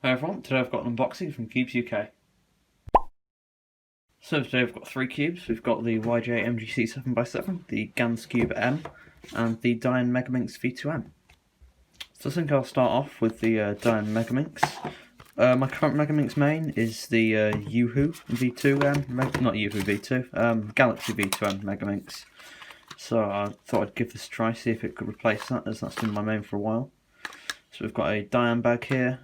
Hi everyone, today I've got an unboxing from KewbzUK. So today I've got three cubes. We've got the YJ MGC 7x7, the GAN Skewb M, and the Dayan Megaminx V2M. So I think I'll start off with the Dayan Megaminx. My current Megaminx main is the Yoohoo V2M, not Yoohoo V2, Galaxy V2M Megaminx. So I thought I'd give this a try, see if it could replace that, as that's been my main for a while. So we've got a Dayan bag here,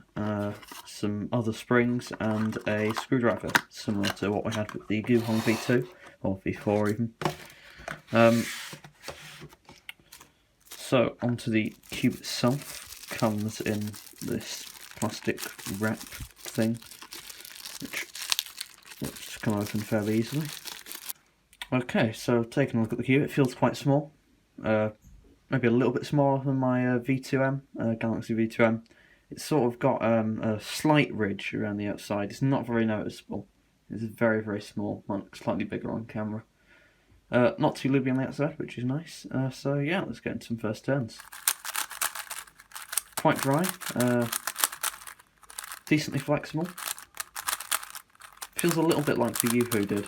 some other springs, and a screwdriver, similar to what we had with the Guhong V2, or V4 even. So onto the cube itself, comes in this plastic wrap thing, which looks to come open fairly easily. Okay, so taking a look at the cube, it feels quite small. Maybe a little bit smaller than my V2M, Galaxy V2M. It's sort of got a slight ridge around the outside. It's not very noticeable. It's very, very small. Might look slightly bigger on camera. Not too loopy on the outside, which is nice. So yeah, let's get into some first turns. Quite dry. Decently flexible. Feels a little bit like the Yoohoo did.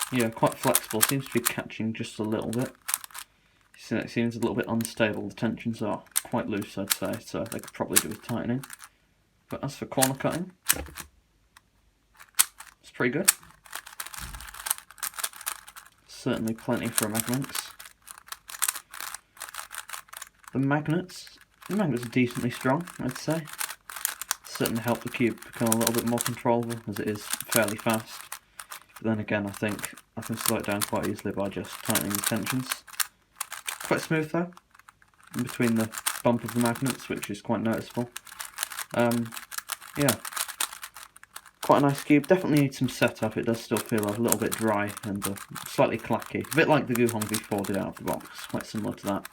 Yeah, quite flexible, seems to be catching just a little bit. It seems a little bit unstable, the tensions are quite loose I'd say, so they could probably do with tightening. But as for corner cutting, it's pretty good. Certainly plenty for a Megaminx. The magnets are decently strong, I'd say. Certainly help the cube become a little bit more controllable, as it is fairly fast. But then again, I think I can slow it down quite easily by just tightening the tensions. Quite smooth though, in between the bump of the magnets, which is quite noticeable. Yeah, quite a nice cube. Definitely needs some setup. It does still feel a little bit dry and slightly clacky. A bit like the Guhong V4 did out of the box, quite similar to that.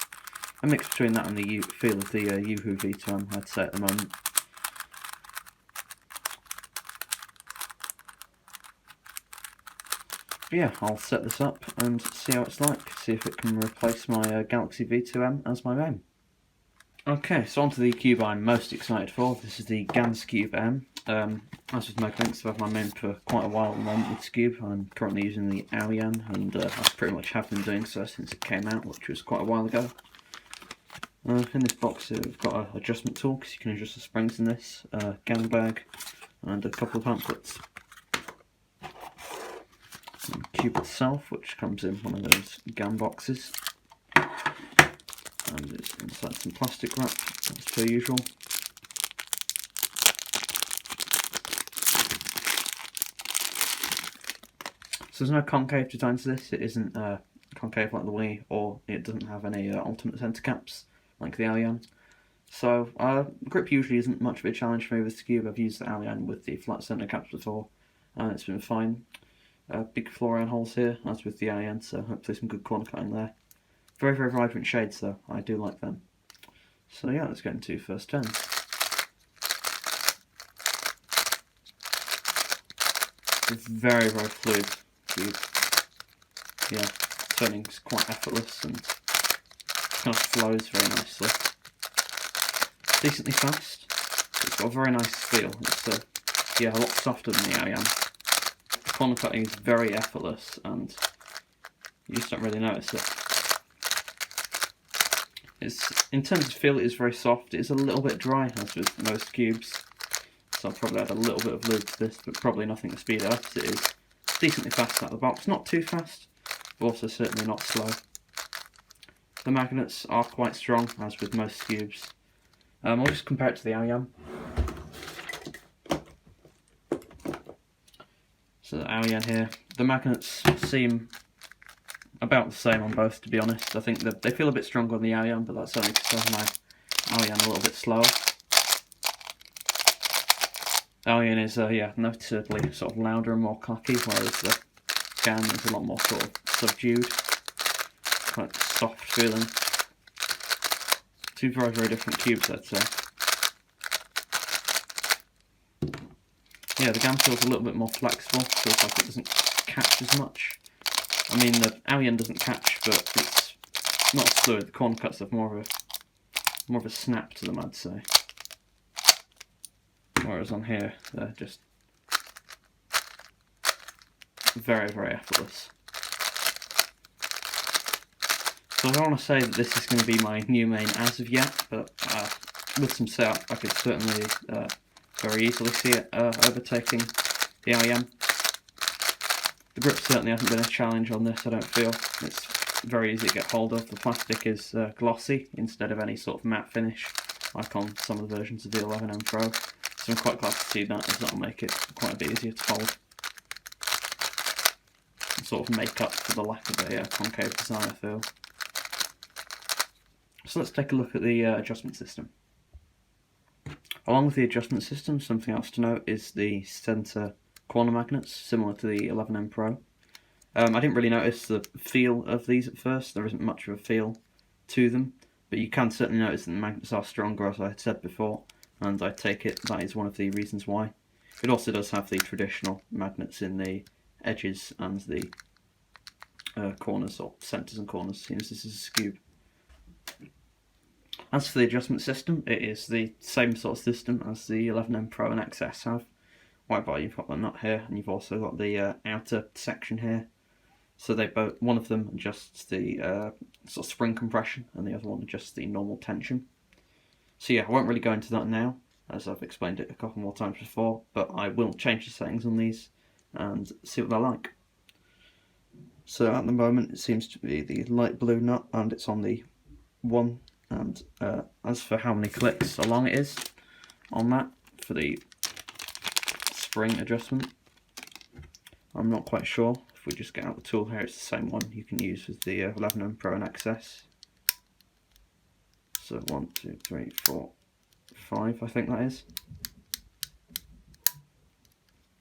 A mix between that and the feel of the Yoohoo V2M, I'd say at the moment. Yeah, I'll set this up and see how it's like, see if it can replace my Galaxy V2M as my main. Okay, so onto the cube I'm most excited for. This is the GAN Skewb M. As with Megaminx, I've had my main for quite a while at the moment with Skewb. I'm currently using the Dayan, and I pretty much have been doing so since it came out, which was quite a while ago. In this box we've got an adjustment tool, because you can adjust the springs in this, GAN bag, and a couple of pamphlets. And the cube itself, which comes in one of those GAN boxes, and it's inside some plastic wrap, as per usual. So there's no concave design to this. It isn't concave like the Wii, or it doesn't have any ultimate center caps like the Dayan. So grip usually isn't much of a challenge for me with Skewb. I've used the Dayan with the flat center caps before, and it's been fine. Big fluorine holes here, as with the Dayan, so hopefully some good corner cutting there. Very, very vibrant shades though, I do like them. So yeah, let's get into first turns. It's very, very fluid cube. Yeah, turning's quite effortless and kind of flows very nicely. Decently fast. It's got a very nice feel. It's yeah, a lot softer than the Dayan. Corner cutting is very effortless and you just don't really notice it. In terms of feel, it is very soft. It is a little bit dry, as with most cubes, so I'll probably add a little bit of lube to this, but probably nothing to speed it up, as it is decently fast out of the box. Not too fast, but also certainly not slow. The magnets are quite strong, as with most cubes. I'll just compare it to the Dayan. So the Dayan here, the magnets seem about the same on both, to be honest. I think that they feel a bit stronger on the Dayan, but that's only because my Dayan a little bit slower. Dayan is yeah, noticeably sort of louder and more clacky, whereas the GAN is a lot more sort of subdued, quite soft feeling. Two very, very different cubes, I'd say. Yeah, the GAN feels a little bit more flexible, feels like it doesn't catch as much. I mean, the Alien doesn't catch, but it's not as fluid. The corner cuts have more of a snap to them, I'd say. Whereas on here, they're just very, very effortless. So I don't want to say that this is going to be my new main as of yet, but with some setup I could certainly very easily see it overtaking the IM. The grip certainly hasn't been a challenge on this, I don't feel. It's very easy to get hold of. The plastic is glossy instead of any sort of matte finish like on some of the versions of the 11M Pro. So I'm quite glad to see that, as that'll make it quite a bit easier to hold. And sort of make up for the lack of a concave design, I feel. So let's take a look at the adjustment system. Along with the adjustment system, something else to note is the centre corner magnets, similar to the 11M Pro. I didn't really notice the feel of these at first. There isn't much of a feel to them, but you can certainly notice that the magnets are stronger, as I had said before, and I take it that is one of the reasons why. It also does have the traditional magnets in the edges and the corners, or centres and corners, seeing as this is a Skewb. As for the adjustment system, it is the same sort of system as the 11M Pro and XS have. Whereby you've got the nut here, and you've also got the outer section here. So they both, one of them adjusts the sort of spring compression, and the other one adjusts the normal tension. So yeah, I won't really go into that now, as I've explained it a couple more times before, but I will change the settings on these and see what they're like. So at the moment it seems to be the light blue nut, and it's on the 1. And as for how many clicks along it is on that for the spring adjustment, I'm not quite sure. If we just get out the tool here, it's the same one you can use with the 11M Pro and XS. So 1, 2, 3, 4, 5, I think that is.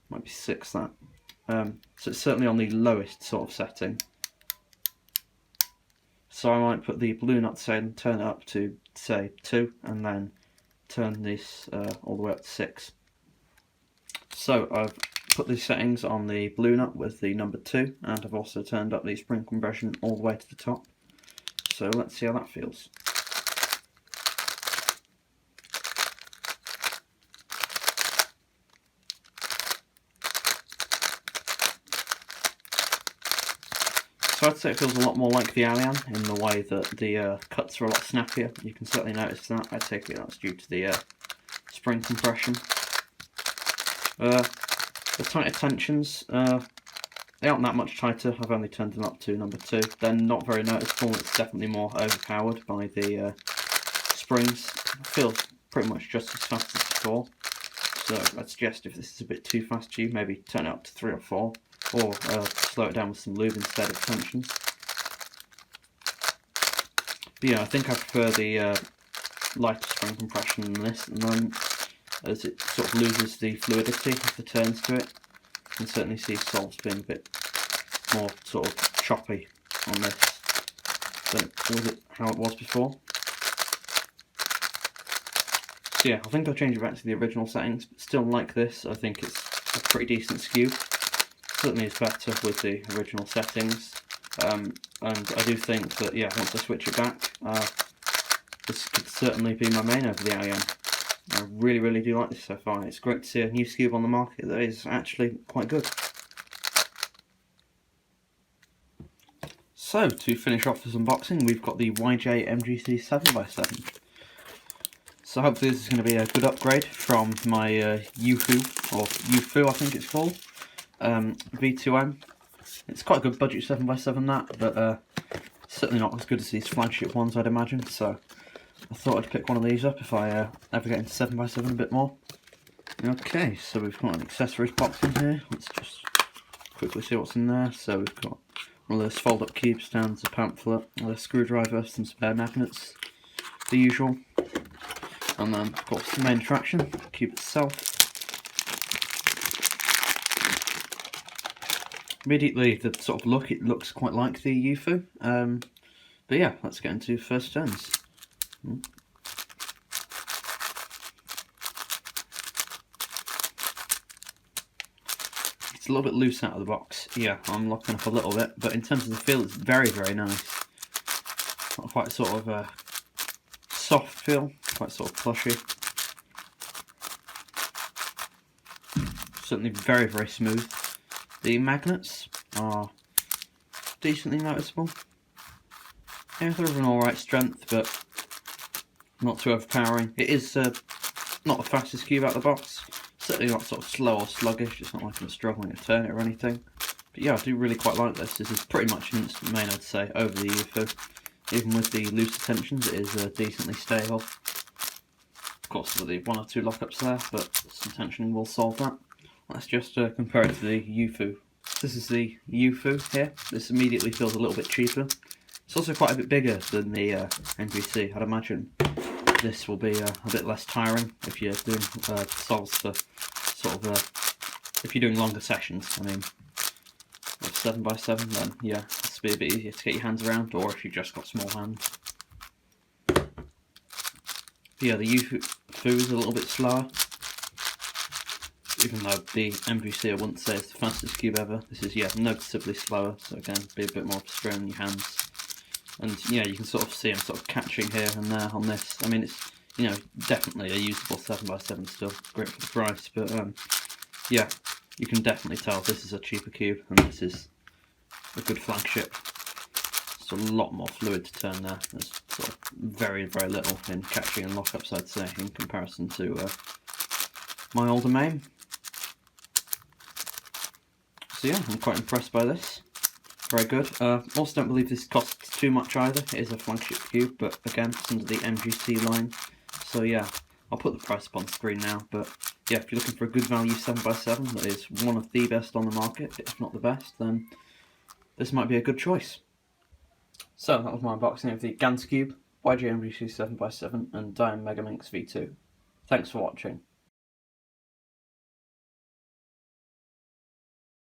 Might be 6 that. So it's certainly on the lowest sort of setting. So I might put the blue nut and turn it up to, say, 2, and then turn this all the way up to 6. So I've put the settings on the blue nut with the number 2, and I've also turned up the spring compression all the way to the top. So let's see how that feels. So I'd say it feels a lot more like the Alien in the way that the cuts are a lot snappier. You can certainly notice that. I take it that's due to the spring compression. The tighter tensions, they aren't that much tighter. I've only turned them up to number 2. They're not very noticeable. It's definitely more overpowered by the springs. It feels pretty much just as fast as before. So I'd suggest if this is a bit too fast for you, maybe turn it up to 3 or 4. Or slow it down with some lube instead of tensions. But yeah, I think I prefer the lighter spring compression than this at the moment, as it sort of loses the fluidity of the turns to it. You can certainly see solves being a bit more sort of choppy on this than how it was before. So yeah, I think I'll change it back to the original settings, but still like this. I think it's a pretty decent Skewb. Certainly is better with the original settings, and I do think that, yeah, once I switch it back, this could certainly be my main over the Alien. I really, really do like this so far. It's great to see a new Skewb on the market that is actually quite good. So, to finish off this unboxing, we've got the YJ MGC 7x7. So hopefully this is going to be a good upgrade from my UFU, I think it's called. V2M. It's quite a good budget 7x7 that, but certainly not as good as these flagship ones, I'd imagine, so I thought I'd pick one of these up if I ever get into 7x7 a bit more. Okay, so we've got an accessories box in here. Let's just quickly see what's in there. So we've got one of those fold-up cube stands, a pamphlet, a screwdriver, some spare magnets, the usual, and then of course the main attraction, the cube itself. Immediately, the sort of look, it looks quite like the UFU, but yeah, let's get into first turns. It's a little bit loose out of the box. Yeah, I'm locking up a little bit, but in terms of the feel, it's very, very nice. Got quite sort of a soft feel, quite sort of plushy. Certainly very, very smooth. The magnets are decently noticeable. Yeah, they're of an alright strength, but not too overpowering. It is not the fastest cube out of the box. Certainly not sort of slow or sluggish. It's not like I'm struggling to turn it or anything. But yeah, I do really quite like this. This is pretty much an instant main, I'd say, over the UFO. Even with the looser tensions, it is decently stable. Of course, there'll be one or two lockups there, but some tension will solve that. Let's just compare it to the UFO. This is the UFO here. This immediately feels a little bit cheaper. It's also quite a bit bigger than the MGC. I'd imagine this will be a bit less tiring if you're doing solves for sort of if you're doing longer sessions. I mean, with 7x7, then yeah, this will be a bit easier to get your hands around, or if you've just got small hands. But yeah, the UFO is a little bit slower. Even though the MGC I wouldn't say is the fastest cube ever, this is, yeah, noticeably slower, so again, be a bit more of a strain on your hands. And, yeah, you can sort of see I'm sort of catching here and there on this. I mean, it's, you know, definitely a usable 7x7 still, great for the price, but, yeah, you can definitely tell this is a cheaper cube, and this is a good flagship. It's a lot more fluid to turn there. There's sort of very, very little in catching and lockups, I'd say, in comparison to my older main. So yeah, I'm quite impressed by this. Very good. Also don't believe this costs too much either. It is a flagship cube, but again, it's under the MGC line. So yeah, I'll put the price up on screen now, but yeah, if you're looking for a good value 7x7 that is one of the best on the market, if not the best, then this might be a good choice. So that was my unboxing of the GAN Skewb, YG MGC 7x7 and Dayan Megaminx V2. Thanks for watching.